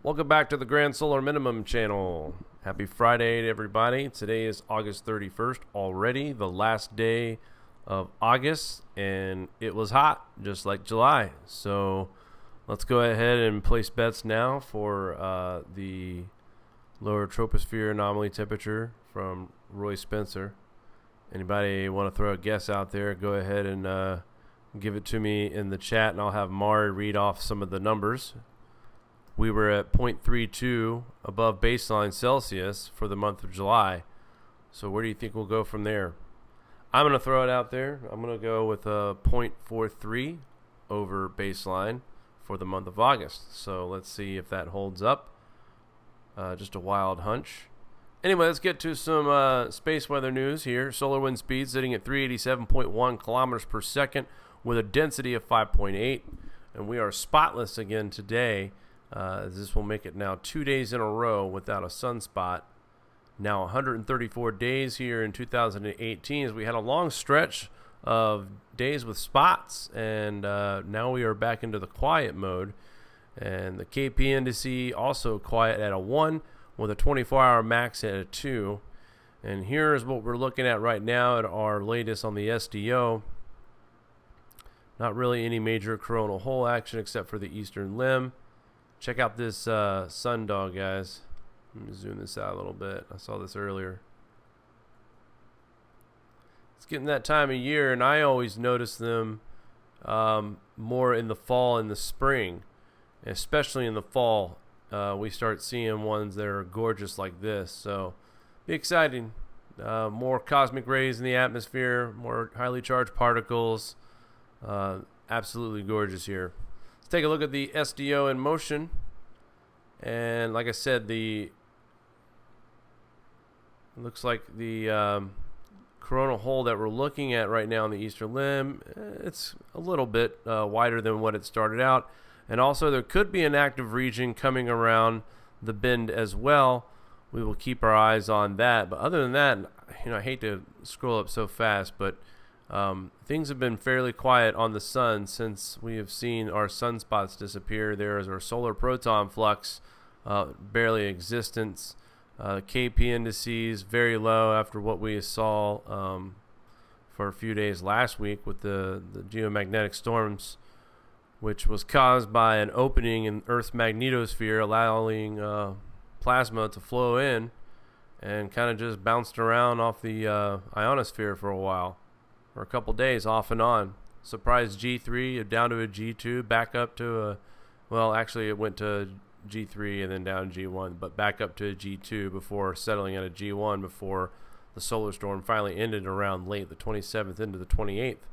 Welcome back to the Grand Solar Minimum channel. Happy Friday to everybody. Today is August 31st, already the last day of August, and it was hot just like July. So let's go ahead and place bets now for the lower troposphere anomaly temperature from Roy Spencer. Anybody want to throw a guess out there, go ahead and give it to me in the chat, and I'll have Mari read off some of the numbers. We were at 0.32 above baseline Celsius for the month of July. So where do you think we'll go from there? I'm going to throw it out there. I'm going to go with a 0.43 over baseline for the month of August. So let's see if that holds up. Just a wild hunch. Anyway, let's get to some space weather news here. Solar wind speed sitting at 387.1 kilometers per second with a density of 5.8. And we are spotless again today. This will make it now 2 days in a row without a sunspot. Now 134 days here in 2018 as we had a long stretch of days with spots, and now we are back into the quiet mode. And the KP indice also quiet at a 1 with a 24-hour max at a 2. And here's what we're looking at right now at our latest on the SDO. Not really any major coronal hole action except for the eastern limb. Check out this sundog, guys. Let me zoom this out a little bit. I saw this earlier. It's getting that time of year, and I always notice them more in the fall and the spring. Especially in the fall, we start seeing ones that are gorgeous like this. So, be exciting. More cosmic rays in the atmosphere, more highly charged particles. Absolutely gorgeous here. Take a look at the SDO in motion, and like I said, it looks like the coronal hole that we're looking at right now on the eastern limb, it's a little bit wider than what it started out, and also there could be an active region coming around the bend as well. We will keep our eyes on that, but other than that, I hate to scroll up so fast, but things have been fairly quiet on the sun since we have seen our sunspots disappear. There is our solar proton flux, barely existence. KP indices very low after what we saw for a few days last week with the geomagnetic storms, which was caused by an opening in Earth's magnetosphere, allowing plasma to flow in and kind of just bounced around off the ionosphere for a while. For a couple days off and on. Surprise G3 down to a G2, back up to a, well, actually it went to G3 and then down G1, but back up to a G2 before settling at a G1 before the solar storm finally ended around late the 27th into the 28th.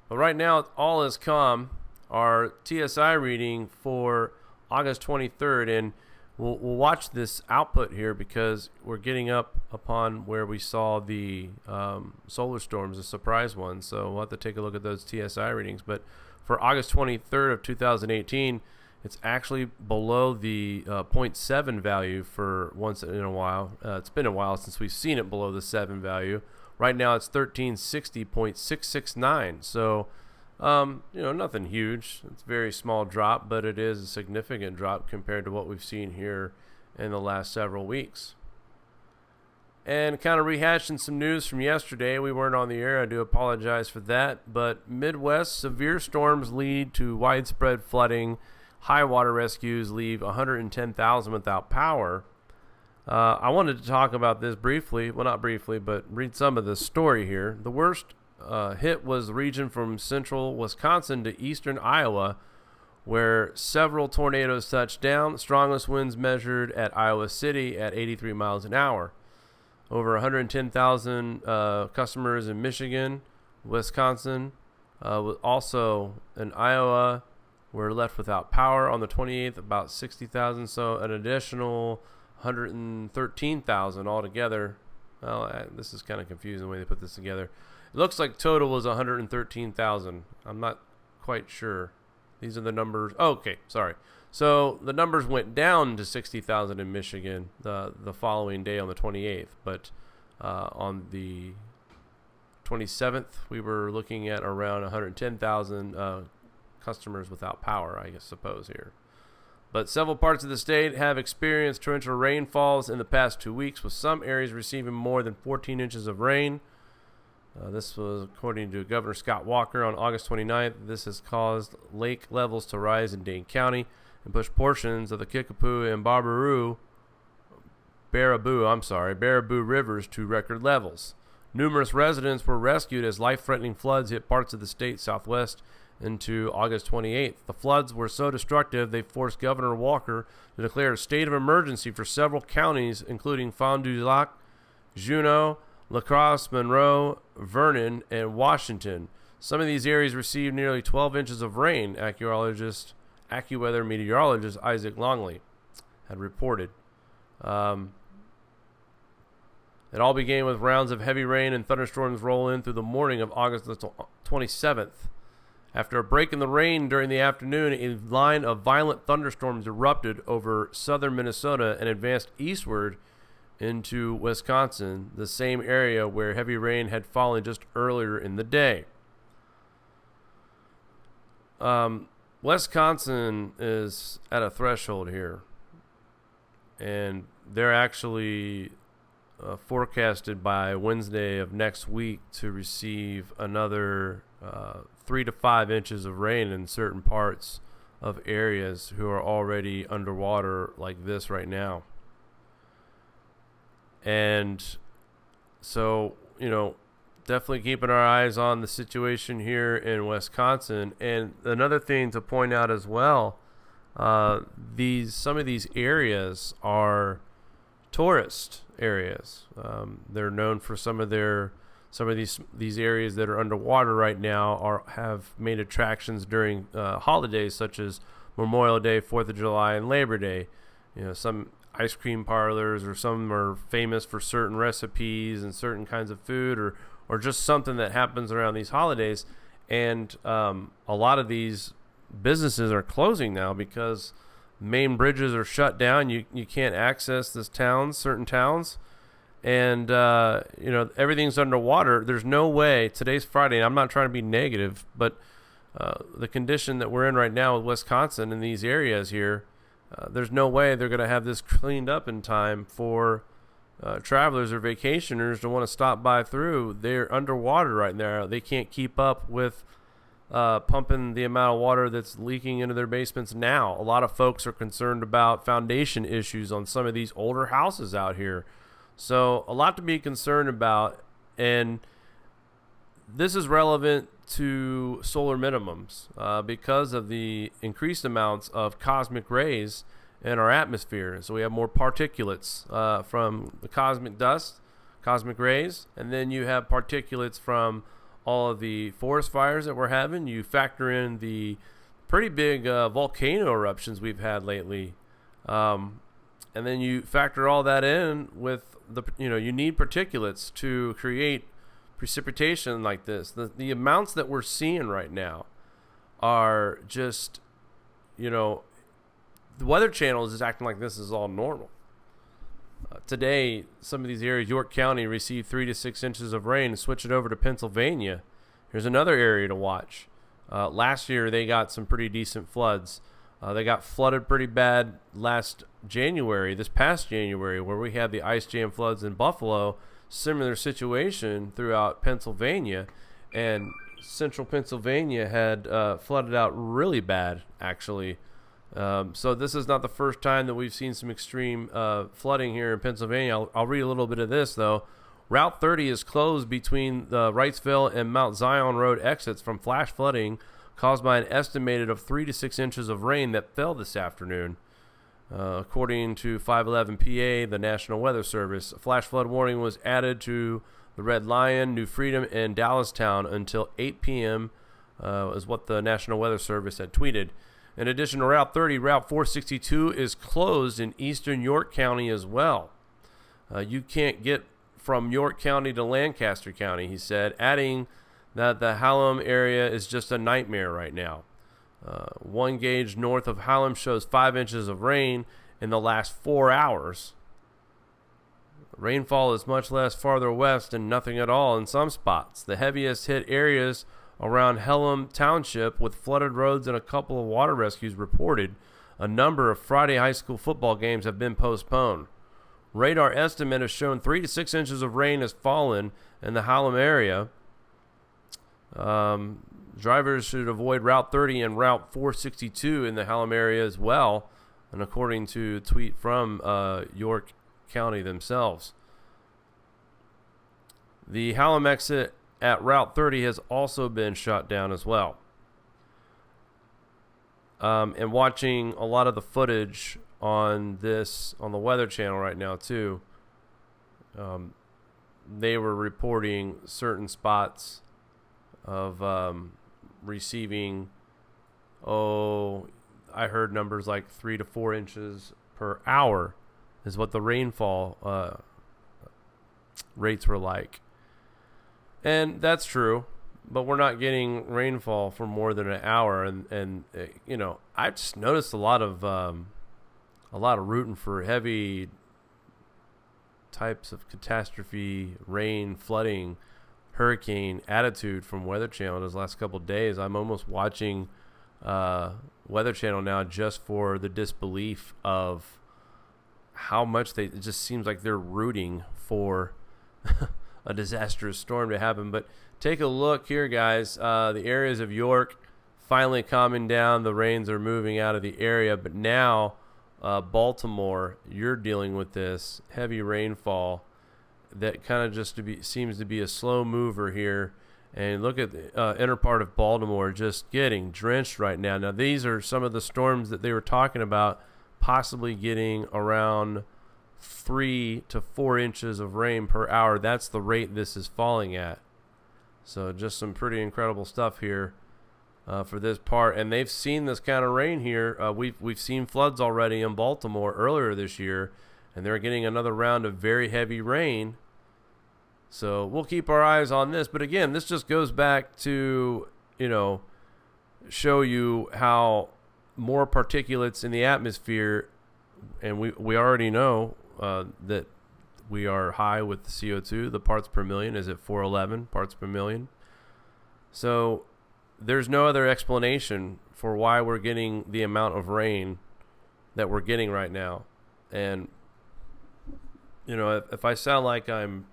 But right now all is calm. Our TSI reading for August 23rd, and we'll watch this output here because we're getting up upon where we saw the solar storms, a surprise one. So we'll have to take a look at those TSI readings. But for August 23rd of 2018, it's actually below the 0.7 value for once in a while. It's been a while since we've seen it below the 7 value. Right now it's 1360.669. So nothing huge. It's a very small drop, but it is a significant drop compared to what we've seen here in the last several weeks. And kind of rehashing some news from yesterday. We weren't on the air. I do apologize for that. But Midwest severe storms lead to widespread flooding. High water rescues leave 110,000 without power. I wanted to talk about this briefly. Well, not briefly, but read some of the story here. The worst hit was the region from central Wisconsin to eastern Iowa, where several tornadoes touched down. Strongest winds measured at Iowa City at 83 miles an hour. Over 110,000 customers in Michigan, Wisconsin, also in Iowa were left without power on the 28th, about 60,000. So an additional 113,000 altogether. Well, this is kind of confusing the way they put this together. It looks like total was 113,000. I'm not quite sure. These are the numbers. Oh, okay, sorry. So the numbers went down to 60,000 in Michigan the following day on the 28th. But on the 27th, we were looking at around 110,000 customers without power, I suppose, here. But several parts of the state have experienced torrential rainfalls in the past 2 weeks, with some areas receiving more than 14 inches of rain. This was according to Governor Scott Walker on August 29th. This has caused lake levels to rise in Dane County and push portions of the Kickapoo and Baraboo rivers to record levels. Numerous residents were rescued as life-threatening floods hit parts of the state southwest into August 28th. The floods were so destructive they forced Governor Walker to declare a state of emergency for several counties, including Fond du Lac, Juneau, La Crosse, Monroe, Vernon, and Washington. Some of these areas received nearly 12 inches of rain, AccuWeather meteorologist Isaac Longley had reported. It all began with rounds of heavy rain and thunderstorms roll in through the morning of August 27th. After a break in the rain during the afternoon, a line of violent thunderstorms erupted over southern Minnesota and advanced eastward into Wisconsin, the same area where heavy rain had fallen just earlier in the day. Wisconsin is at a threshold here, and they're actually forecasted by Wednesday of next week to receive another 3 to 5 inches of rain in certain parts of areas who are already underwater like this right now. And so, definitely keeping our eyes on the situation here in Wisconsin. And another thing to point out as well, some of these areas are tourist areas. They're known for some of these areas that are underwater right now have made attractions during holidays such as Memorial Day, 4th of July, and Labor Day. Some ice cream parlors, or some are famous for certain recipes and certain kinds of food, or just something that happens around these holidays. And a lot of these businesses are closing now because main bridges are shut down. You can't access certain towns, and everything's underwater. There's no way. Today's Friday, and I'm not trying to be negative, but the condition that we're in right now with Wisconsin and these areas here, there's no way they're going to have this cleaned up in time for travelers or vacationers to want to stop by through. They're underwater right now. They can't keep up with pumping the amount of water that's leaking into their basements now. A lot of folks are concerned about foundation issues on some of these older houses out here. So a lot to be concerned about, and this is relevant to solar minimums because of the increased amounts of cosmic rays in our atmosphere. So we have more particulates from the cosmic dust, cosmic rays, and then you have particulates from all of the forest fires that we're having. You factor in the pretty big volcano eruptions we've had lately, and then you factor all that in with you need particulates to create precipitation like this. The amounts that we're seeing right now are just, the Weather Channel is just acting like this is all normal. Today, some of these areas, York County received 3 to 6 inches of rain. And switch it over to Pennsylvania, here's another area to watch. Last year, they got some pretty decent floods. They got flooded pretty bad this past January, where we had the ice jam floods in Buffalo. Similar situation throughout Pennsylvania, and central Pennsylvania had flooded out really bad, actually. So this is not the first time that we've seen some extreme flooding here in Pennsylvania. I'll read a little bit of this, though. Route 30 is closed between the Wrightsville and Mount Zion Road exits from flash flooding caused by an estimated of 3 to 6 inches of rain that fell this afternoon. According to 511 PA, the National Weather Service, a flash flood warning was added to the Red Lion, New Freedom, and Dallastown until 8 p.m., is what the National Weather Service had tweeted. In addition to Route 30, Route 462 is closed in eastern York County as well. You can't get from York County to Lancaster County, he said, adding that the Hallam area is just a nightmare right now. 1 gauge north of Hallam shows 5 inches of rain in the last 4 hours. Rainfall is much less farther west and nothing at all in some spots. The heaviest hit areas around Hallam Township, with flooded roads and a couple of water rescues reported. a number of Friday high school football games have been postponed. Radar estimate has shown 3 to 6 inches of rain has fallen in the Hallam area. Drivers should avoid Route 30 and Route 462 in the Hallam area as well, and according to a tweet from York County themselves. The Hallam exit at Route 30 has also been shut down as well. And watching a lot of the footage on the Weather Channel right now too, they were reporting certain spots of receiving, I heard numbers like 3 to 4 inches per hour is what the rainfall rates were like. And that's true, but we're not getting rainfall for more than an hour. And you know, I just noticed a lot of rooting for heavy types of catastrophe, rain, flooding, hurricane attitude from Weather Channel those last couple of days. I'm almost watching Weather Channel now just for the disbelief of how much it just seems like they're rooting for a disastrous storm to happen. But take a look here, guys. The areas of York finally calming down. The rains are moving out of the area, but now Baltimore, you're dealing with this heavy rainfall that kind of just seems to be a slow mover here. And look at the inner part of Baltimore just getting drenched right now. Now, these are some of the storms that they were talking about possibly getting around 3 to 4 inches of rain per hour. That's the rate this is falling at. So just some pretty incredible stuff here for this part. And they've seen this kind of rain here. We've seen floods already in Baltimore earlier this year, and they're getting another round of very heavy rain. So we'll keep our eyes on this. But again, this just goes back to, you know, show you how more particulates in the atmosphere, and we already know that we are high with the CO2. The parts per million is at 411 parts per million. So there's no other explanation for why we're getting the amount of rain that we're getting right now. And, you know, if I sound like I'm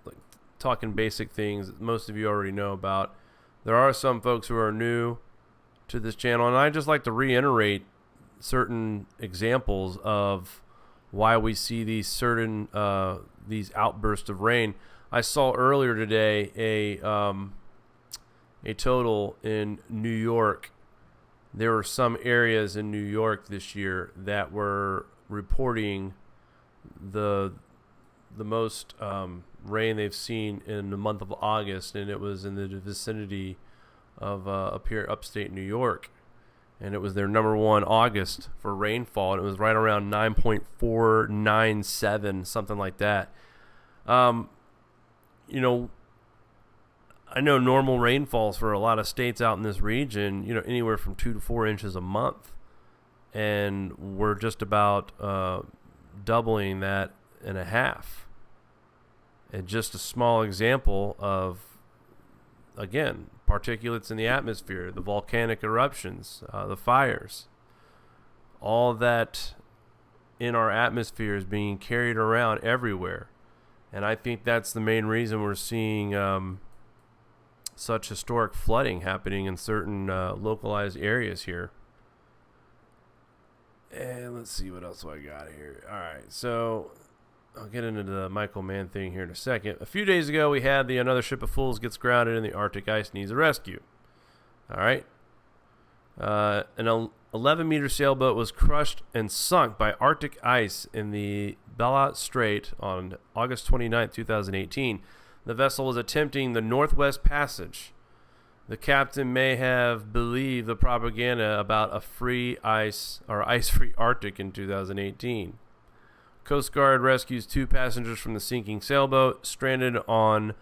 like talking basic things that most of you already know about, there are some folks who are new to this channel, and I just like to reiterate certain examples of why we see these certain these outbursts of rain. I saw earlier today a total in New York. There were some areas in New York this year that were reporting the most rain they've seen in the month of August, and it was in the vicinity of up here upstate New York. And it was their number one August for rainfall, and it was right around 9.497, something like that. You know, I know normal rainfalls for a lot of states out in this region, you know, anywhere from 2 to 4 inches a month, and we're just about doubling that and a half. And just a small example of, again, particulates in the atmosphere, the volcanic eruptions, the fires, all that in our atmosphere is being carried around everywhere. And I think that's the main reason we're seeing such historic flooding happening in certain localized areas here. And let's see what else I got here. All right, so I'll get into the Michael Mann thing here in a second. A few days ago, we had another ship of fools gets grounded in the Arctic ice, needs a rescue. All right. An 11-meter sailboat was crushed and sunk by Arctic ice in the Bella Strait on August 29, 2018. The vessel was attempting the Northwest Passage. The captain may have believed the propaganda about a free ice or ice-free Arctic in 2018. Coast Guard rescues 2 passengers from the sinking sailboat stranded on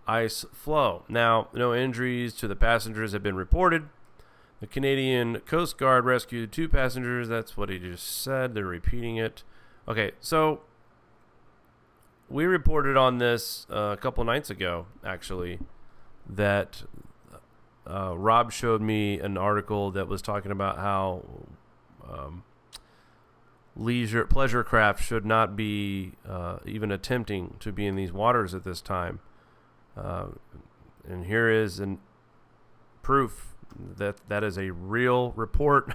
ice floe. Now, no injuries to the passengers have been reported. The Canadian Coast Guard rescued 2 passengers. That's what he just said. They're repeating it. Okay, so we reported on this a couple nights ago, actually, that Rob showed me an article that was talking about how pleasure craft should not be even attempting to be in these waters at this time. And here is an proof that is a real report.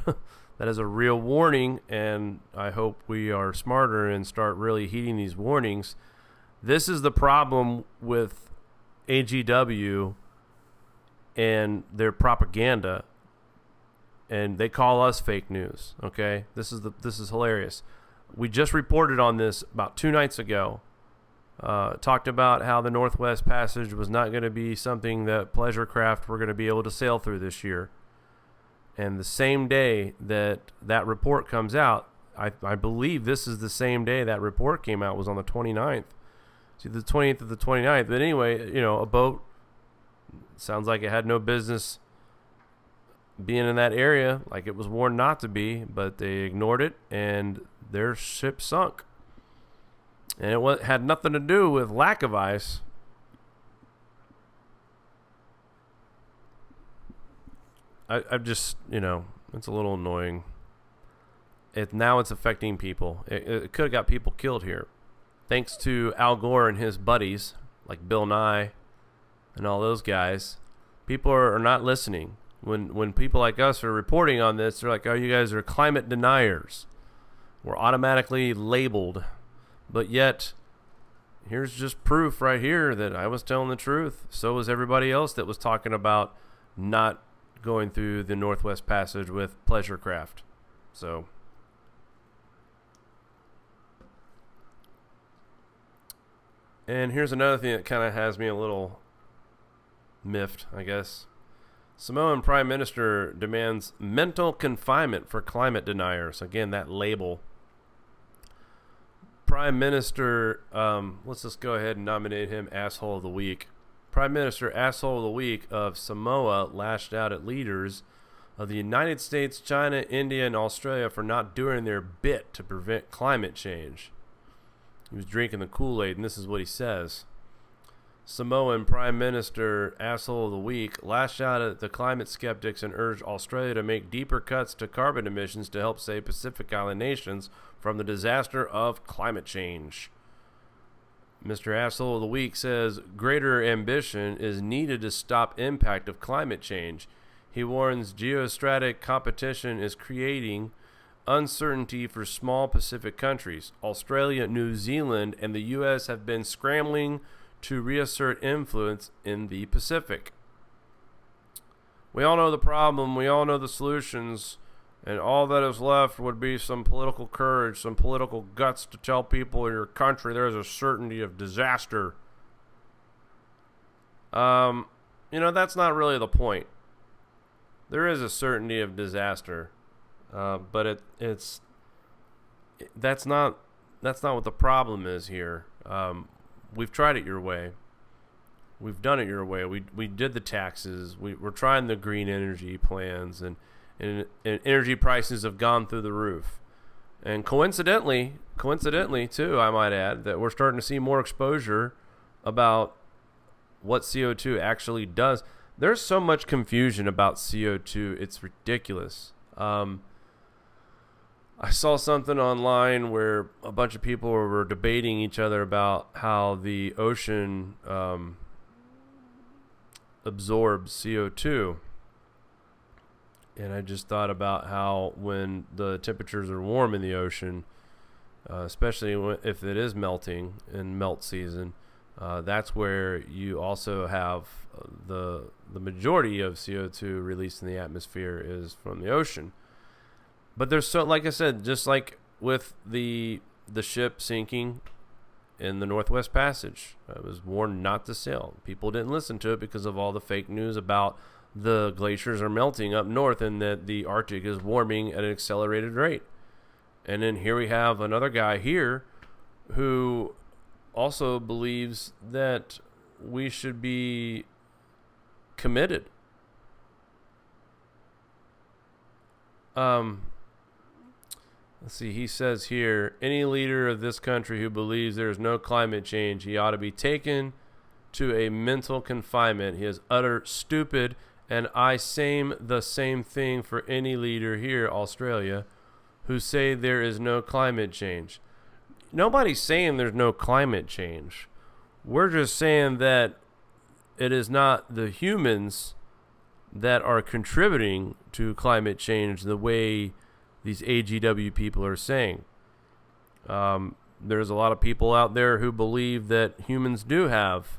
That is a real warning, and I hope we are smarter and start really heeding these warnings. This is the problem with AGW and their propaganda, and they call us fake news. Okay, this is hilarious. We just reported on this about 2 nights ago. Talked about how the Northwest Passage was not going to be something that pleasure craft were going to be able to sail through this year. And the same day that report comes out, I believe this is the same day that report came out, was on the 29th. See, the 20th of the 29th. But anyway, a boat sounds like it had no business being in that area, like it was warned not to be, but they ignored it and their ship sunk. And it had nothing to do with lack of ice. I've just, it's a little annoying. Now it's affecting people. It could have got people killed here. Thanks to Al Gore and his buddies, like Bill Nye and all those guys, people are not listening. When people like us are reporting on this, they're like, oh, you guys are climate deniers. We're automatically labeled. But yet, here's just proof right here that I was telling the truth. So was everybody else that was talking about not going through the Northwest Passage with pleasure craft. So and here's another thing that kind of has me a little miffed, I guess. Samoan Prime Minister demands mental confinement for climate deniers. Again, that label. Prime Minister, let's just go ahead and nominate him Asshole of the Week. Prime Minister Asshole of the Week of Samoa lashed out at leaders of the United States, China, India, and Australia for not doing their bit to prevent climate change. He was drinking the Kool-Aid, and this is what he says. Samoan Prime Minister Asshole of the Week lashed out at the climate skeptics and urged Australia to make deeper cuts to carbon emissions to help save Pacific Island nations from the disaster of climate change. Mr. Asshole of the Week says greater ambition is needed to stop impact of climate change. He warns geostrategic competition is creating uncertainty for small Pacific countries. Australia, New Zealand, and the U.S. have been scrambling to reassert influence in the Pacific. We all know the problem. We all know the solutions. And all that is left would be some political courage, some political guts to tell people in your country there's a certainty of disaster. That's not really the point. There is a certainty of disaster, but that's not what the problem is here. We've tried it your way. We've done it your way. We did the taxes. We're trying the green energy plans, and energy prices have gone through the roof. And coincidentally too, I might add, that we're starting to see more exposure about what CO2 actually does. There's so much confusion about CO2, it's ridiculous. I saw something online where a bunch of people were debating each other about how the ocean absorbs CO2. And I just thought about how when the temperatures are warm in the ocean, especially if it is melting in melt season, that's where you also have the majority of CO2 released in the atmosphere is from the ocean. But there's like I said, just like with the ship sinking in the Northwest Passage, it was warned not to sail. People didn't listen to it because of all the fake news about the glaciers are melting up north and that the Arctic is warming at an accelerated rate. And then here we have another guy here who also believes that we should be committed. Let's see, he says here, any leader of this country who believes there is no climate change, he ought to be taken to a mental confinement. He is utter stupid. And I say the same thing for any leader here, Australia, who say there is no climate change. Nobody's saying there's no climate change. We're just saying that it is not the humans that are contributing to climate change the way these AGW people are saying. There's a lot of people out there who believe that humans do have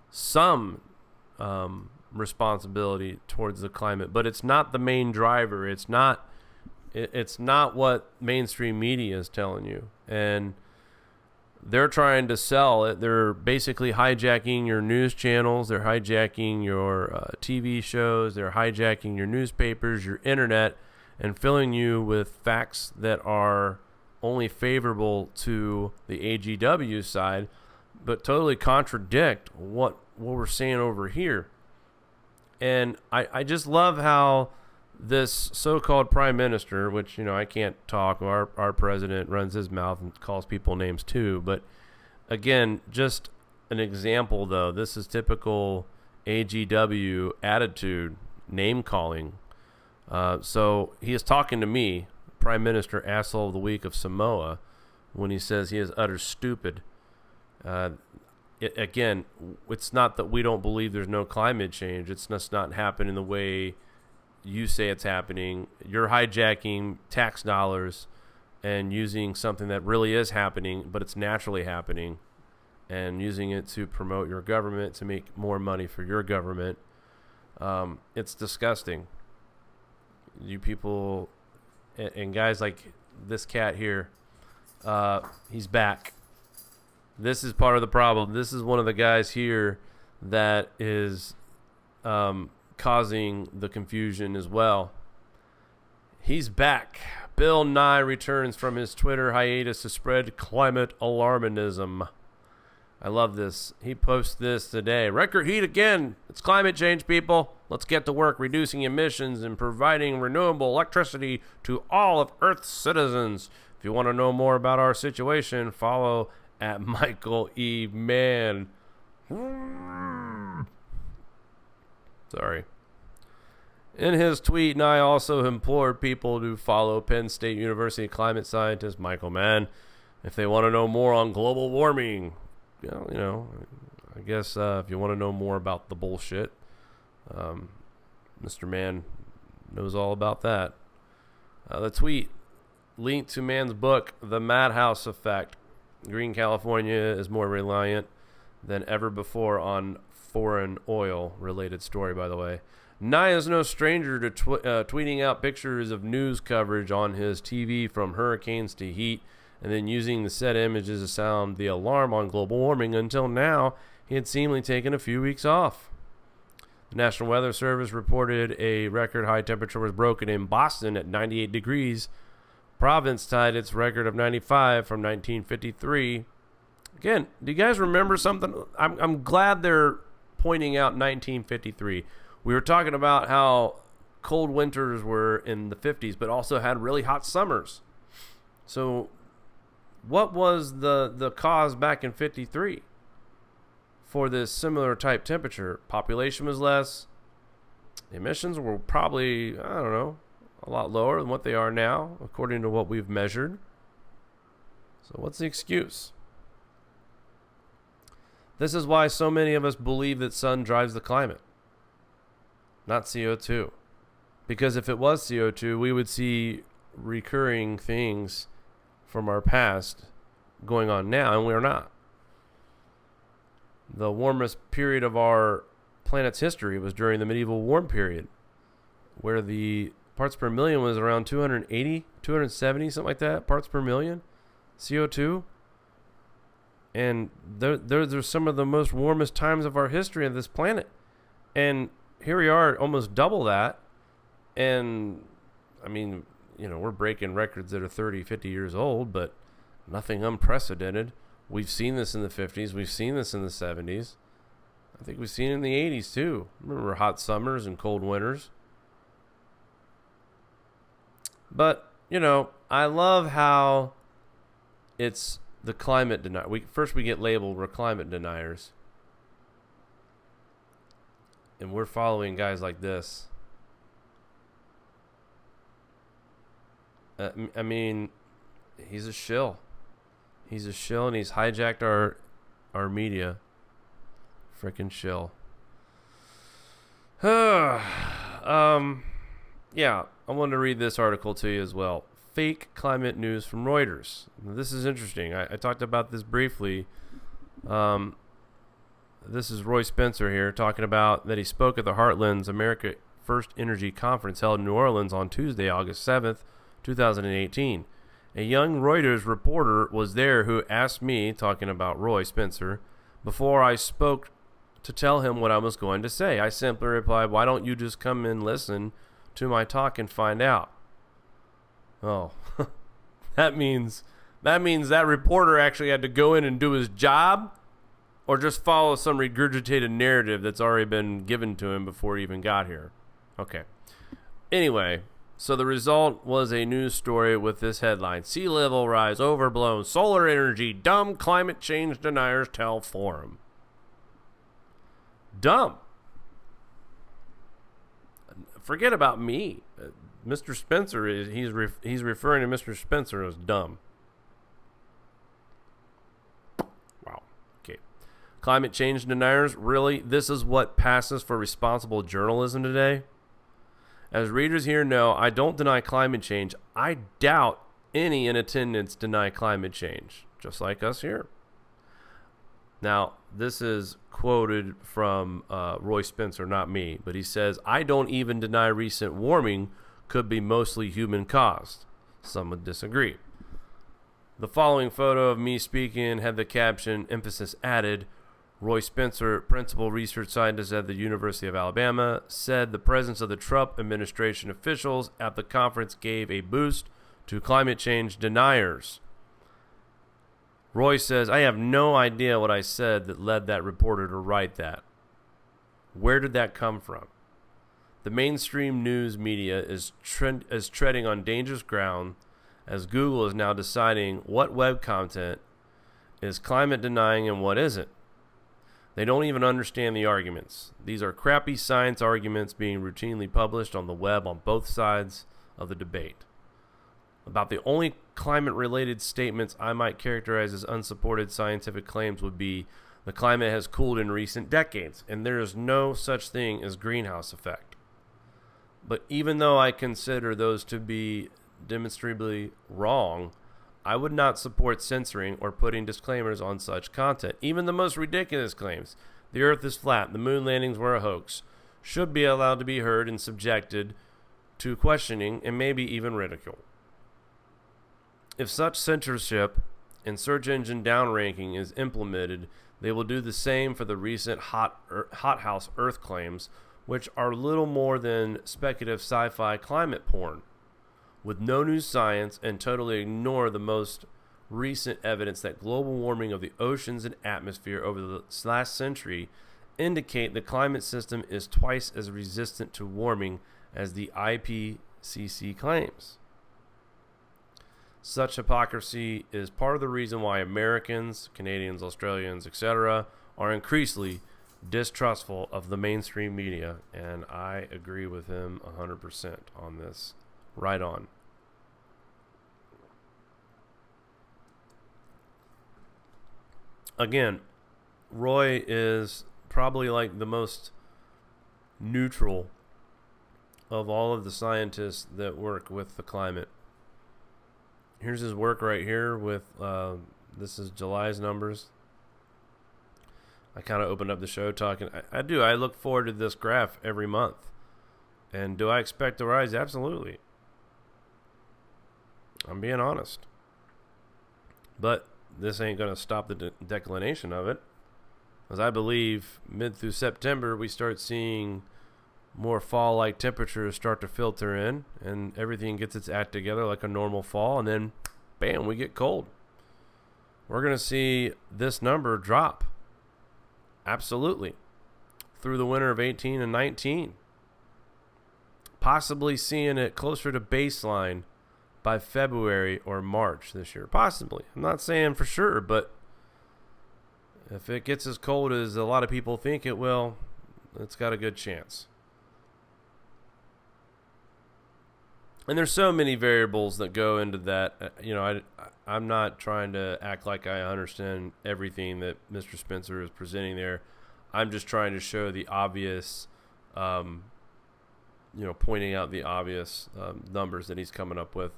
some responsibility towards the climate, but it's not the main driver. It's not what mainstream media is telling you. And they're trying to sell it. They're basically hijacking your news channels. They're hijacking your TV shows. They're hijacking your newspapers, your internet, and filling you with facts that are only favorable to the AGW side, but totally contradict what we're saying over here. And I just love how this so-called prime minister, which, I can't talk, our president runs his mouth and calls people names too, but again, just an example though, this is typical AGW attitude, name calling. So he is talking to me, Prime Minister Asshole of the Week of Samoa, when he says he is utter stupid. Again, it's not that we don't believe there's no climate change. It's just not happening the way you say it's happening. You're hijacking tax dollars and using something that really is happening, but it's naturally happening, and using it to promote your government, to make more money for your government. It's disgusting. You people and guys like this cat here, he's back. This is part of the problem. This is one of the guys here that is causing the confusion as well. He's back. Bill Nye returns from his Twitter hiatus to spread climate alarmism. I love this. He posts this today. Record heat again. It's climate change, people. Let's get to work reducing emissions and providing renewable electricity to all of Earth's citizens. If you want to know more about our situation, follow at Michael E. Mann. Sorry. In his tweet, Nye also implored people to follow Penn State University climate scientist Michael Mann if they want to know more on global warming. I guess if you want to know more about the bullshit, Mr. Mann knows all about that. The tweet linked to Mann's book, The Madhouse Effect. Green California is more reliant than ever before on foreign oil. Related story, by the way. Nye is no stranger to tweeting out pictures of news coverage on his TV from hurricanes to heat, and then using the said images to sound the alarm on global warming. Until now, he had seemingly taken a few weeks off. The National Weather Service reported a record high temperature was broken in Boston at 98 degrees. Province tied its record of 95 from 1953. Again, do you guys remember something? I'm glad they're pointing out 1953. We were talking about how cold winters were in the 50s, but also had really hot summers. So what was the cause back in 53 for this similar type temperature? Population was less. Emissions were probably, a lot lower than what they are now, according to what we've measured. So what's the excuse? This is why so many of us believe that sun drives the climate, not CO2. Because if it was CO2, we would see recurring things from our past going on now, and we're not. The warmest period of our planet's history was during the medieval warm period, where the parts per million was around 280, 270, something like that, parts per million CO2. And those are some of the most warmest times of our history of this planet. And here we are, almost double that. And, we're breaking records that are 30, 50 years old, but nothing unprecedented. We've seen this in the 50s. We've seen this in the 70s. I think we've seen it in the 80s, too. Remember hot summers and cold winters. But, I love how it's the climate denier. First we get labeled, we're climate deniers. And we're following guys like this. I mean, he's a shill. He's a shill, and he's hijacked our media. Frickin' shill. Yeah, I wanted to read this article to you as well. Fake climate news from Reuters. This is interesting. I talked about this briefly. This is Roy Spencer here talking about that he spoke at the Heartland's America First Energy Conference held in New Orleans on Tuesday, August 7th, 2018. A young Reuters reporter was there who asked me, talking about Roy Spencer, before I spoke to tell him what I was going to say. I simply replied, "Why don't you just come and listen to my talk and find out?" Oh, that means that reporter actually had to go in and do his job, or just follow some regurgitated narrative that's already been given to him before he even got here. Okay. Anyway, so the result was a news story with this headline: Sea level rise overblown, solar energy, dumb climate change deniers tell forum. Dumb. Forget about me. Mr. Spencer he's referring to Mr. Spencer as dumb. Wow. Okay. Climate change deniers, really? This is what passes for responsible journalism today? As readers here know, I don't deny climate change. I doubt any in attendance deny climate change, just like us here. Now, this is quoted from Roy Spencer, not me, but he says, "I don't even deny recent warming could be mostly human caused." Some would disagree. The following photo of me speaking had the caption, emphasis added. Roy Spencer, principal research scientist at the University of Alabama, said the presence of the Trump administration officials at the conference gave a boost to climate change deniers. Roy says, "I have no idea what I said that led that reporter to write that. Where did that come from?" The mainstream news media is treading on dangerous ground, as Google is now deciding what web content is climate denying and what isn't. They don't even understand the arguments. These are crappy science arguments being routinely published on the web on both sides of the debate. About the only climate-related statements I might characterize as unsupported scientific claims would be the climate has cooled in recent decades, and there is no such thing as greenhouse effect. But even though I consider those to be demonstrably wrong, I would not support censoring or putting disclaimers on such content. Even the most ridiculous claims, the earth is flat, the moon landings were a hoax, should be allowed to be heard and subjected to questioning and maybe even ridicule. If such censorship and search engine downranking is implemented, they will do the same for the recent hothouse Earth claims, which are little more than speculative sci-fi climate porn, with no new science, and totally ignore the most recent evidence that global warming of the oceans and atmosphere over the last century indicate the climate system is twice as resistant to warming as the IPCC claims. Such hypocrisy is part of the reason why Americans, Canadians, Australians, etc. are increasingly distrustful of the mainstream media, and I agree with him 100% on this. Right on. Again, Roy is probably like the most neutral of all of the scientists that work with the climate. Here's his work right here with, this is July's numbers. I kind of opened up the show talking. I do. I look forward to this graph every month. And do I expect a rise? Absolutely. I'm being honest. But this ain't going to stop the declination of it. As I believe mid through September, we start seeing more fall-like temperatures start to filter in, and everything gets its act together like a normal fall, and then, bam, we get cold. We're going to see this number drop. Absolutely. Through the winter of 18 and 19. Possibly seeing it closer to baseline by February or March this year. Possibly. I'm not saying for sure, but if it gets as cold as a lot of people think it will, it's got a good chance. And there's so many variables that go into that. I'm not trying to act like I understand everything that Mr. Spencer is presenting there. I'm just trying to show the obvious, pointing out the obvious numbers that he's coming up with.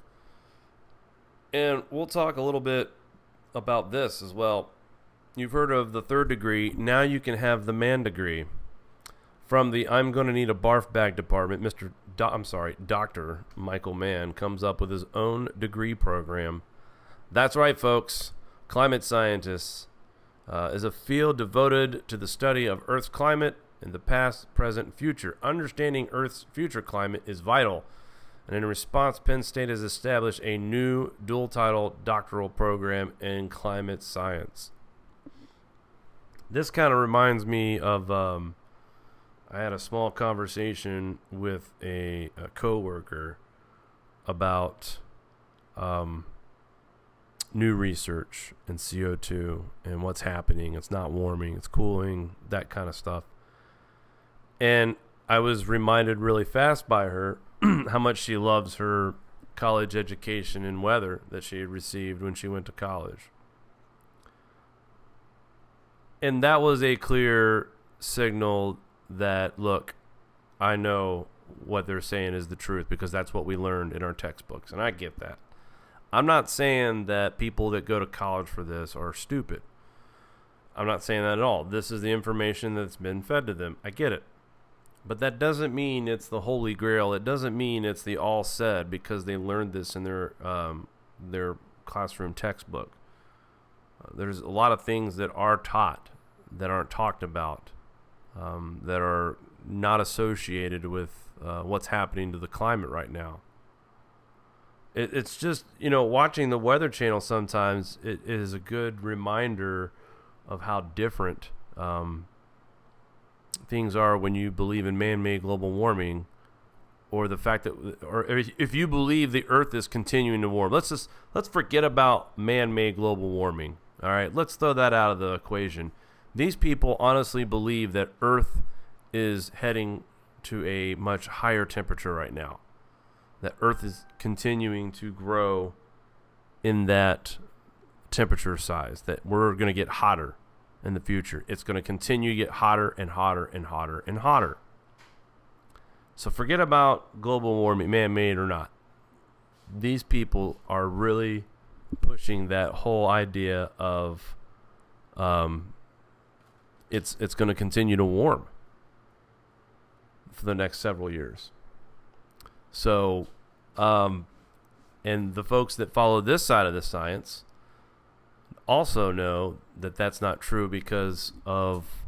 And we'll talk a little bit about this as well. You've heard of the third degree. Now you can have the man degree. From the I'm going to need a barf bag department, Dr. Michael Mann comes up with his own degree program. That's right, folks. Climate scientists is a field devoted to the study of Earth's climate in the past, present, and future. Understanding Earth's future climate is vital. And in response, Penn State has established a new dual-title doctoral program in climate science. This kind of reminds me of... I had a small conversation with a coworker about new research in CO2 and what's happening. It's not warming, it's cooling, that kind of stuff. And I was reminded really fast by her how much she loves her college education in weather that she had received when she went to college. And that was a clear signal that, look, I know what they're saying is the truth because that's what we learned in our textbooks, and I get that. I'm not saying that people that go to college for this are stupid. I'm not saying that at all. This is the information that's been fed to them. I get it. But that doesn't mean it's the holy grail. It doesn't mean it's the all said because they learned this in their classroom textbook. There's a lot of things that are taught that aren't talked about. That are not associated with what's happening to the climate right now. It's just, watching the Weather Channel sometimes, it is a good reminder of how different things are when you believe in man-made global warming, or the fact that, or if you believe the Earth is continuing to warm. Let's forget about man-made global warming. All right, let's throw that out of the equation. These people honestly believe that Earth is heading to a much higher temperature right now. That Earth is continuing to grow in that temperature size. That we're going to get hotter in the future. It's going to continue to get hotter and hotter and hotter and hotter. So forget about global warming, man-made or not. These people are really pushing that whole idea of... It's going to continue to warm for the next several years. So, and the folks that follow this side of the science also know that that's not true because of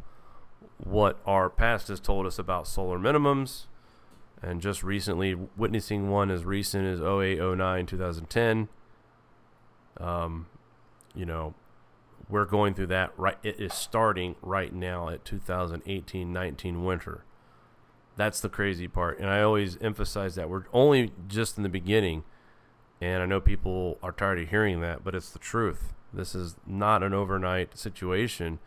what our past has told us about solar minimums, and just recently witnessing one as recent as 08, 09, 2010. We're going through that right. It is starting right now at 2018-19 winter. That's the crazy part. And I always emphasize that we're only just in the beginning. And I know people are tired of hearing that, but it's the truth. This is not an overnight situation.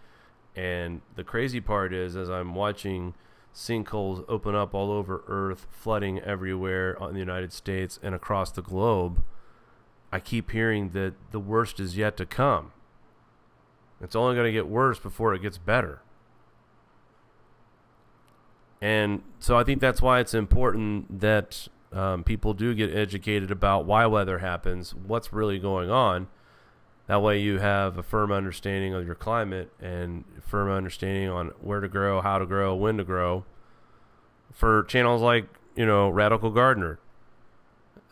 And the crazy part is, as I'm watching sinkholes open up all over Earth, flooding everywhere in the United States and across the globe, I keep hearing that the worst is yet to come. It's only going to get worse before it gets better. And so I think that's why it's important that people do get educated about why weather happens, what's really going on. That way you have a firm understanding of your climate and a firm understanding on where to grow, how to grow, when to grow. For channels like, Radical Gardener.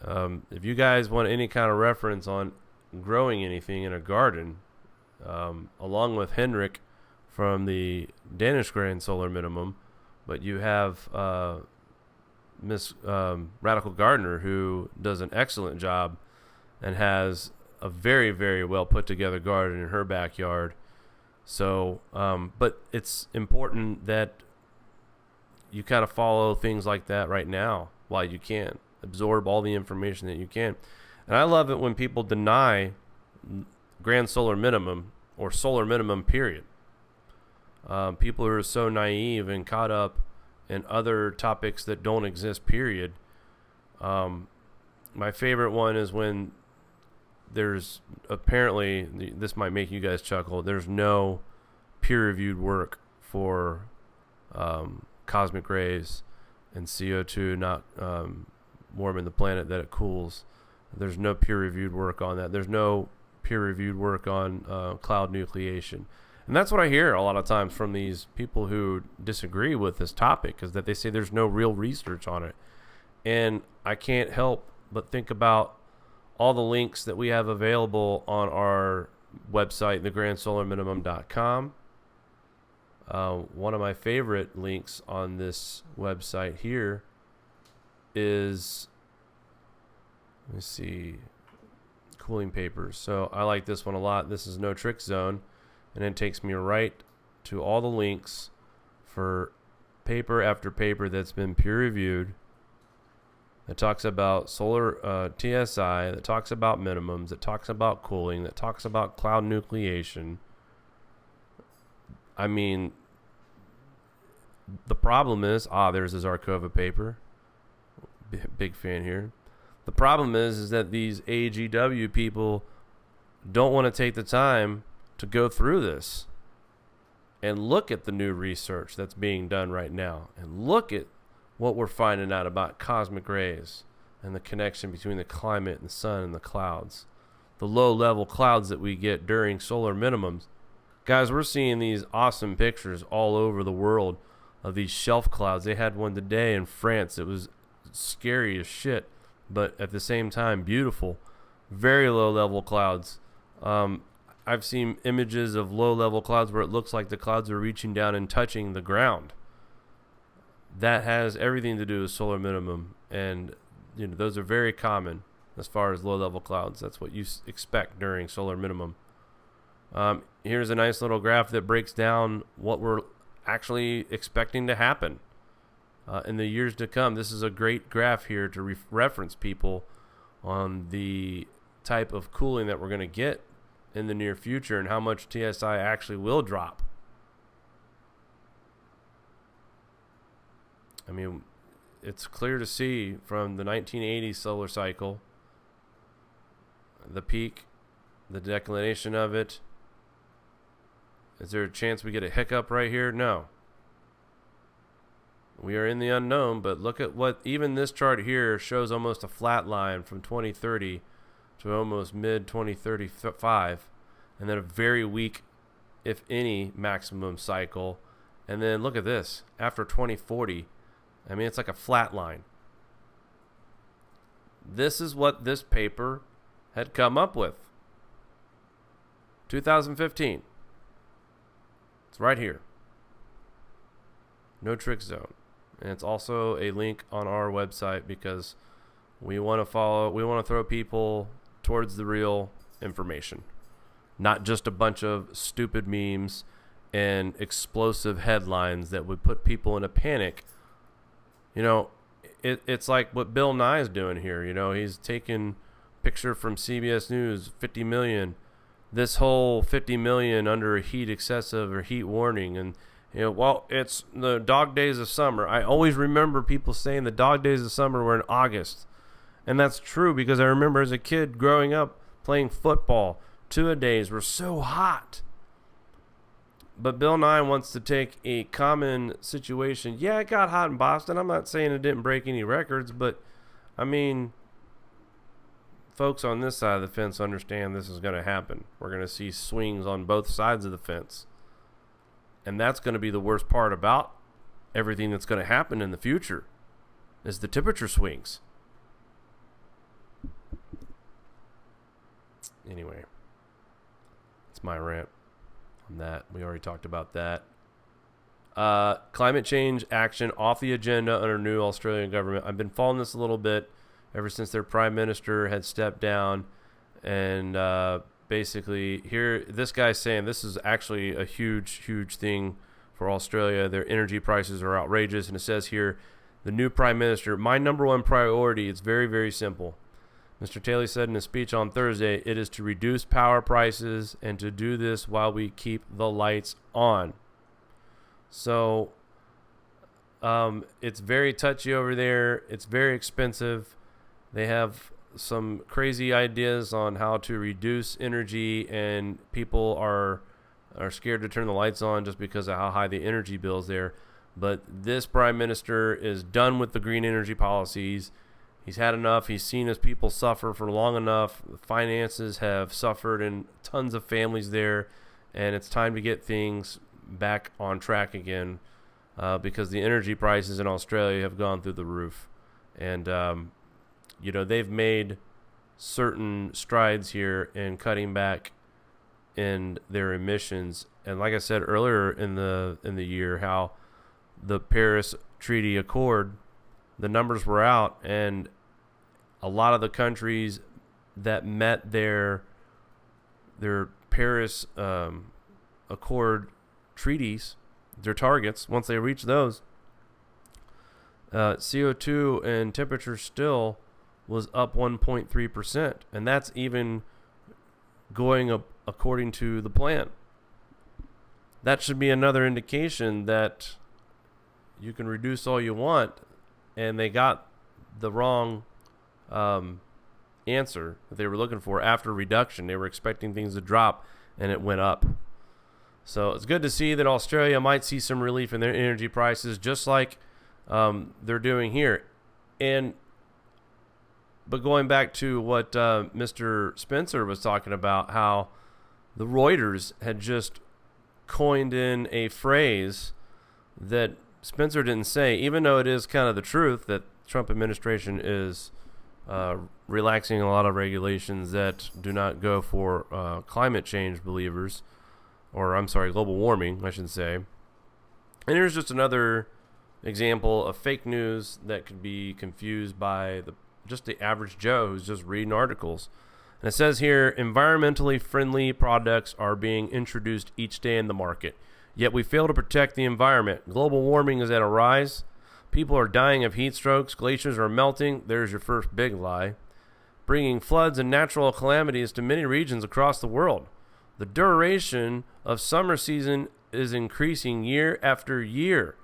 If you guys want any kind of reference on growing anything in a garden, along with Hendrik from the Danish Grand Solar Minimum, but you have Miss Radical Gardener, who does an excellent job and has a very, very well put together garden in her backyard. So, but it's important that you kind of follow things like that right now while you can. Absorb all the information that you can. And I love it when people deny Grand Solar Minimum or Solar Minimum period. People who are so naive and caught up in other topics that don't exist, period. my favorite one is when there's apparently, this might make you guys chuckle, there's no peer-reviewed work for cosmic rays and CO2 not warming the planet, that it cools. There's no peer-reviewed work on that. There's no peer-reviewed work on cloud nucleation. And that's what I hear a lot of times from these people who disagree with this topic, is that they say there's no real research on it. And I can't help but think about all the links that we have available on our website, thegrandsolarminimum.com. One of my favorite links on this website here is, let me see, cooling papers. So I like this one a lot. This is No Trick Zone, and it takes me right to all the links for paper after paper that's been peer reviewed, that talks about solar TSI, that talks about minimums, that talks about cooling, that talks about cloud nucleation. I mean, the problem is, there's his Arcova paper. Big fan here. The problem is that these AGW people don't want to take the time to go through this and look at the new research that's being done right now, and look at what we're finding out about cosmic rays and the connection between the climate and the sun and the clouds, the low-level clouds that we get during solar minimums. Guys, we're seeing these awesome pictures all over the world of these shelf clouds. They had one today in France. It was scary as shit, but at the same time beautiful. Very low-level clouds. I've seen images of low-level clouds where it looks like the clouds are reaching down and touching the ground. That has everything to do with solar minimum, and those are very common as far as low-level clouds. That's what you expect during solar minimum. Here's a nice little graph that breaks down what we're actually expecting to happen in the years to come. This is a great graph here to reference people on the type of cooling that we're going to get in the near future and how much TSI actually will drop. I mean, it's clear to see from the 1980 solar cycle, the peak, the declination of it. Is there a chance we get a hiccup right here? No. We are in the unknown, but look at what even this chart here shows, almost a flat line from 2030 to almost mid 2035, and then a very weak, if any, maximum cycle. And then look at this, after 2040, I mean, it's like a flat line. This is what this paper had come up with. 2015. It's right here. No Trick Zone. And it's also a link on our website because we want to throw people towards the real information. Not just a bunch of stupid memes and explosive headlines that would put people in a panic. It's like what Bill Nye is doing here. He's taking picture from CBS News, 50 million. This whole 50 million under a heat excessive or heat warning. And, it's the dog days of summer. I always remember people saying the dog days of summer were in August. And that's true because I remember as a kid growing up playing football, 2-a-days were so hot. But Bill Nye wants to take a common situation. Yeah, it got hot in Boston. I'm not saying it didn't break any records, but, I mean, folks on this side of the fence understand this is going to happen. We're going to see swings on both sides of the fence. And that's going to be the worst part about everything that's going to happen in the future, is the temperature swings. Anyway, it's my rant on that. We already talked about that. Climate change action off the agenda under new Australian government. I've been following this a little bit ever since their prime minister had stepped down, and basically here this guy's saying this is actually a huge thing for Australia. Their energy prices are outrageous, and it says here, the new prime minister, my number one priority, it's very, very simple. Mr. Taylor said in a speech on Thursday, it is to reduce power prices and to do this while we keep the lights on. So it's very touchy over there. It's very expensive. They have some crazy ideas on how to reduce energy, and people are scared to turn the lights on just because of how high the energy bills there. But this prime minister is done with the green energy policies. He's had enough. He's seen his people suffer for long enough. The finances have suffered in tons of families there, and it's time to get things back on track again, because the energy prices in Australia have gone through the roof. And, they've made certain strides here in cutting back in their emissions. And like I said earlier in the year, how the Paris Treaty Accord, the numbers were out, and a lot of the countries that met their Paris Accord treaties, their targets, once they reached those, CO2 and temperature still was up 1.3%, and that's even going up according to the plan. That should be another indication that you can reduce all you want, and they got the wrong answer that they were looking for after reduction. They were expecting things to drop, and it went up. So it's good to see that Australia might see some relief in their energy prices, just like they're doing here. But going back to what Mr. Spencer was talking about, how the Reuters had just coined in a phrase that Spencer didn't say, even though it is kind of the truth that the Trump administration is relaxing a lot of regulations that do not go for climate change believers, or I'm sorry, global warming, I should say. And here's just another example of fake news that could be confused by just the average Joe who's just reading articles. And it says here, environmentally friendly products are being introduced each day in the market, yet we fail to protect the environment. Global warming is at a rise. People are dying of heat strokes. Glaciers are melting. There's your first big lie. Bringing floods and natural calamities to many regions across the world. The duration of summer season is increasing year after year.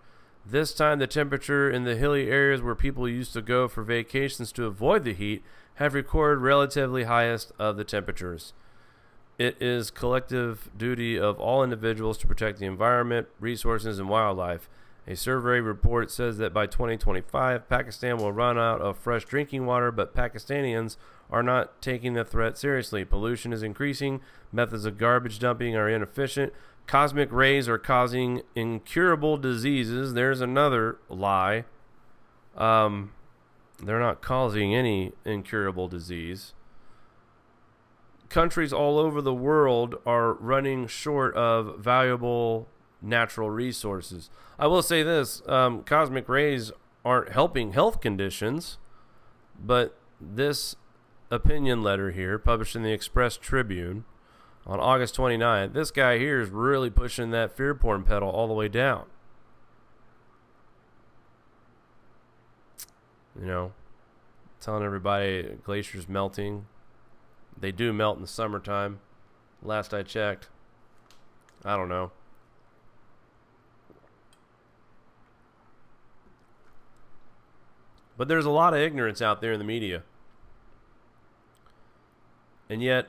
This time, the temperature in the hilly areas where people used to go for vacations to avoid the heat have recorded relatively highest of the temperatures. It is collective duty of all individuals to protect the environment, resources, and wildlife. A survey report says that by 2025, Pakistan will run out of fresh drinking water, but Pakistanians are not taking the threat seriously. Pollution is increasing. Methods of garbage dumping are inefficient. Cosmic rays are causing incurable diseases. There's another lie. They're not causing any incurable disease. Countries all over the world are running short of valuable natural resources. I will say this, cosmic rays aren't helping health conditions, but this opinion letter here, published in the Express Tribune on August 29th, this guy here is really pushing that fear porn pedal all the way down. Telling everybody glaciers melting. They do melt in the summertime. Last I checked. I don't know. But there's a lot of ignorance out there in the media. And yet,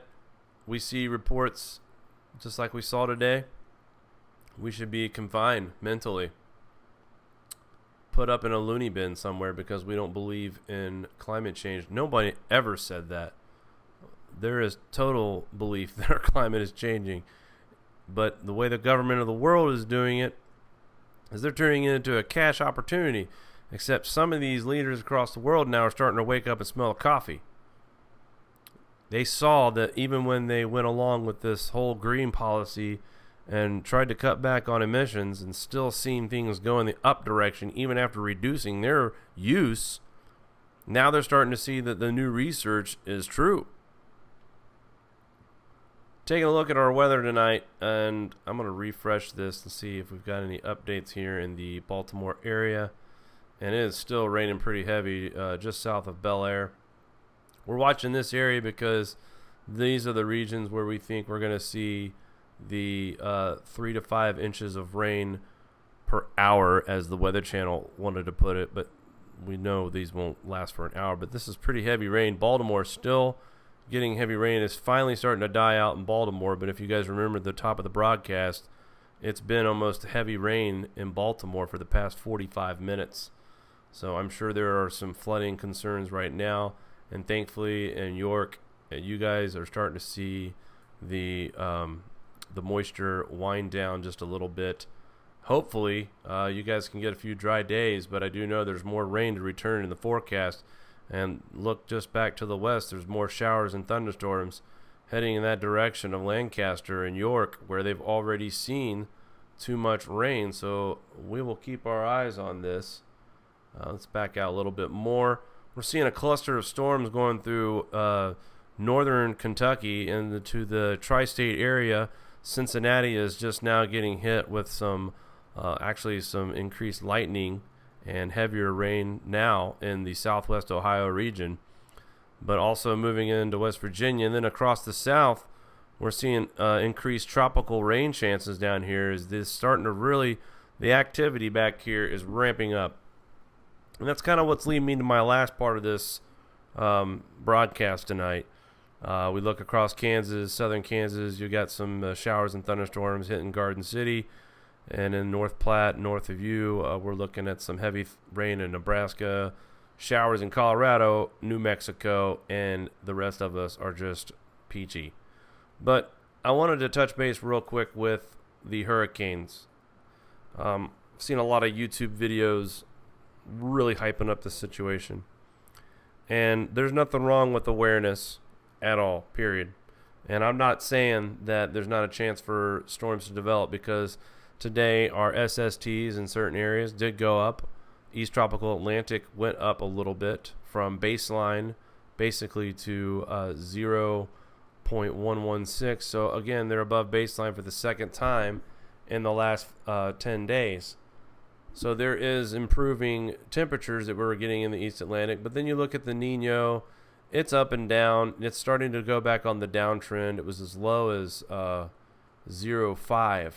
we see reports, just like we saw today, we should be confined mentally. Put up in a loony bin somewhere because we don't believe in climate change. Nobody ever said that. There is total belief that our climate is changing. But the way the government of the world is doing it is they're turning it into a cash opportunity. Except some of these leaders across the world now are starting to wake up and smell coffee. They saw that even when they went along with this whole green policy and tried to cut back on emissions and still seeing things go in the up direction even after reducing their use, now they're starting to see that the new research is true. Taking a look at our weather tonight, and I'm going to refresh this and see if we've got any updates here in the Baltimore area. And it is still raining pretty heavy just south of Bel Air. We're watching this area because these are the regions where we think we're going to see the 3 to 5 inches of rain per hour, as the Weather Channel wanted to put it. But we know these won't last for an hour, but this is pretty heavy rain. Baltimore still getting heavy rain. It's finally starting to die out in Baltimore, but if you guys remember the top of the broadcast, it's been almost heavy rain in Baltimore for the past 45 minutes. So I'm sure there are some flooding concerns right now, and thankfully in York, you guys are starting to see the moisture wind down just a little bit. Hopefully, you guys can get a few dry days, but I do know there's more rain to return in the forecast. And look just back to the west, there's more showers and thunderstorms heading in that direction of Lancaster and York, where they've already seen too much rain. So we will keep our eyes on this. Let's back out a little bit more. We're seeing a cluster of storms going through northern Kentucky into the tri-state area. Cincinnati is just now getting hit with some increased lightning and heavier rain now in the southwest Ohio region, but also moving into West Virginia. And then across the south, we're seeing increased tropical rain chances down here. Is this starting to really, the activity back here is ramping up. And that's kind of what's leading me to my last part of this broadcast tonight. We look across Kansas, southern Kansas. You got some showers and thunderstorms hitting Garden City. And in North Platte, north of you, we're looking at some heavy rain in Nebraska, showers in Colorado, New Mexico, and the rest of us are just peachy. But I wanted to touch base real quick with the hurricanes. I've seen a lot of YouTube videos really hyping up the situation. And there's nothing wrong with awareness at all, period. And I'm not saying that there's not a chance for storms to develop, because today our SSTs in certain areas did go up. East Tropical Atlantic went up a little bit from baseline basically to 0.116. So again, they're above baseline for the second time in the last 10 days. So there is improving temperatures that we're getting in the East Atlantic. But then you look at the Nino, it's up and down. It's starting to go back on the downtrend. It was as low as 0.5.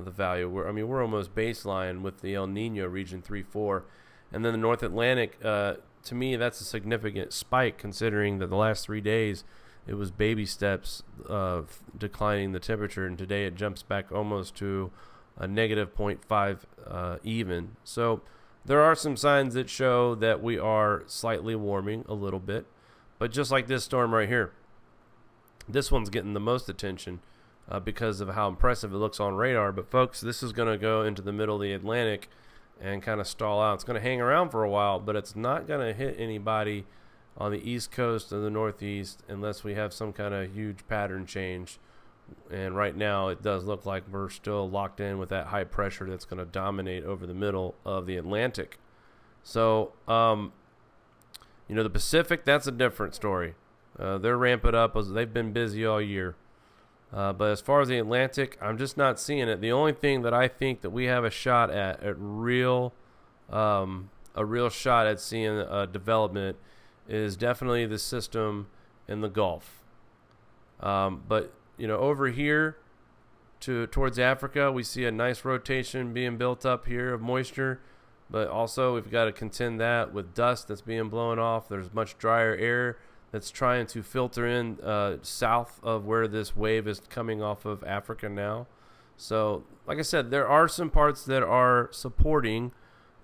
The value. We're almost baseline with the El Nino region 3-4, and then the North Atlantic. To me, that's a significant spike, considering that the last 3 days it was baby steps of declining the temperature, and today it jumps back almost to a negative 0.5 even. So there are some signs that show that we are slightly warming a little bit, but just like this storm right here, this one's getting the most attention. Because of how impressive it looks on radar. But folks, this is going to go into the middle of the Atlantic and kind of stall out. It's going to hang around for a while, but it's not going to hit anybody on the east coast or the northeast unless we have some kind of huge pattern change. And right now it does look like we're still locked in with that high pressure that's going to dominate over the middle of the Atlantic. So, the Pacific, that's a different story. They're ramping up as they've been busy all year. But as far as the Atlantic, I'm just not seeing it. The only thing that I think that we have a shot at a real shot at seeing development is definitely the system in the Gulf. But over here towards Africa, we see a nice rotation being built up here of moisture. But also we've got to contend that with dust that's being blown off. There's much drier air that's trying to filter in south of where this wave is coming off of Africa now. So, like I said, there are some parts that are supporting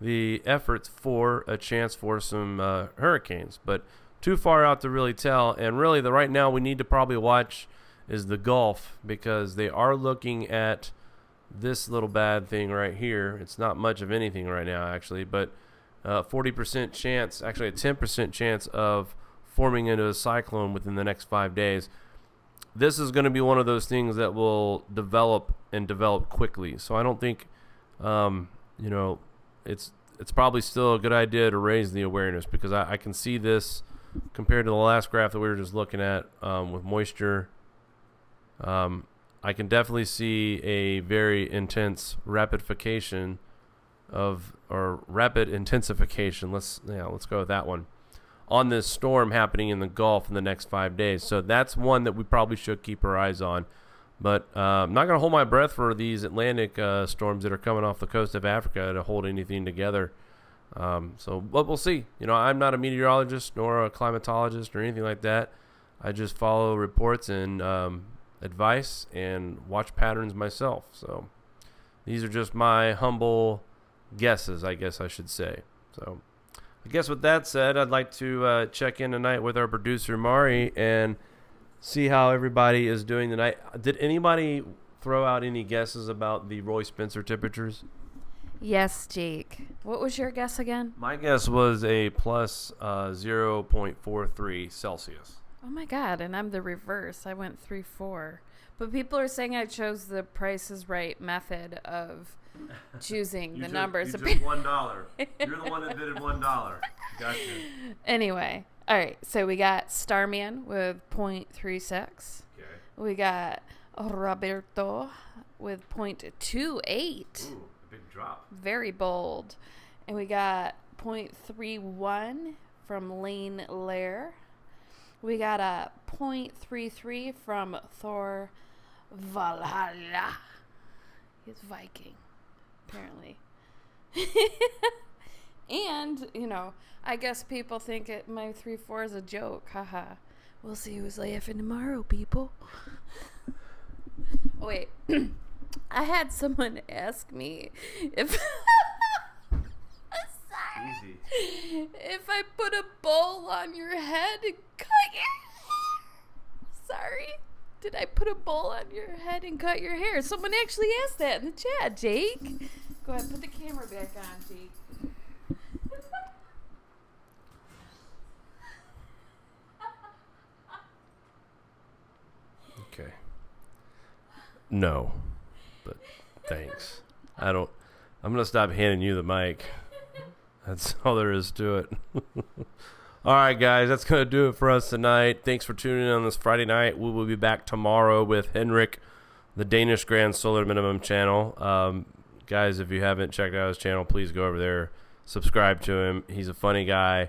the efforts for a chance for some hurricanes, but too far out to really tell. And really, right now we need to probably watch is the Gulf, because they are looking at this little bad thing right here. It's not much of anything right now, actually, but 40% chance, actually a 10% chance of forming into a cyclone within the next 5 days. This is going to be one of those things that will develop and develop quickly. So I don't think, it's probably still a good idea to raise the awareness, because I can see this compared to the last graph that we were just looking at with moisture. I can definitely see a very intense rapidification rapid intensification. Let's go with that one, on this storm happening in the Gulf in the next 5 days. So that's one that we probably should keep our eyes on. But I'm not going to hold my breath for these Atlantic storms that are coming off the coast of Africa to hold anything together. But we'll see. I'm not a meteorologist nor a climatologist or anything like that. I just follow reports and advice and watch patterns myself. So these are just my humble guesses, I guess I should say. So I guess with that said, I'd like to check in tonight with our producer, Mari, and see how everybody is doing tonight. Did anybody throw out any guesses about the Roy Spencer temperatures? Yes, Jake. What was your guess again? My guess was a plus 0.43 Celsius. Oh, my God. And I'm the reverse. I went 3-4. But people are saying I chose the Price is Right method of choosing the numbers. You took $1. You're the one that did it $1. Gotcha. Anyway. All right. So we got Starman with 0.36. Okay. We got Roberto with 0.28. Ooh, a big drop. Very bold. And we got 0.31 from Lane Lair. We got a 0.33 from Thor Valhalla. He's Viking, apparently. And, I guess people think my 3-4 is a joke. Haha. We'll see who's laughing tomorrow, people. Oh, wait. I had someone ask me if... Easy. If I put a bowl on your head and cut your hair. Sorry. Did I put a bowl on your head and cut your hair? Someone actually asked that in the chat, Jake. Go ahead, put the camera back on, Jake. Okay. No, but thanks. I'm going to stop handing you the mic. That's all there is to it. All right, guys, that's going to do it for us tonight. Thanks for tuning in on this Friday night. We will be back tomorrow with Henrik, the Danish Grand Solar Minimum channel. Guys, if you haven't checked out his channel, please go over there, subscribe to him. He's a funny guy.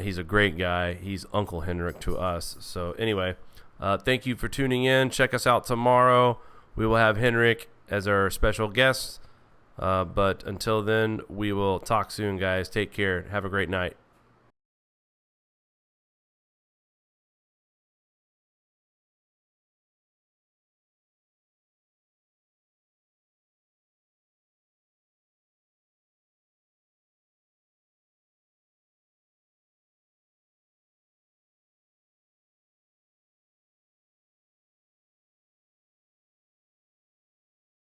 He's a great guy. He's Uncle Henrik to us. So anyway, thank you for tuning in. Check us out tomorrow. We will have Henrik as our special guest. But until then, we will talk soon, guys. Take care. Have a great night.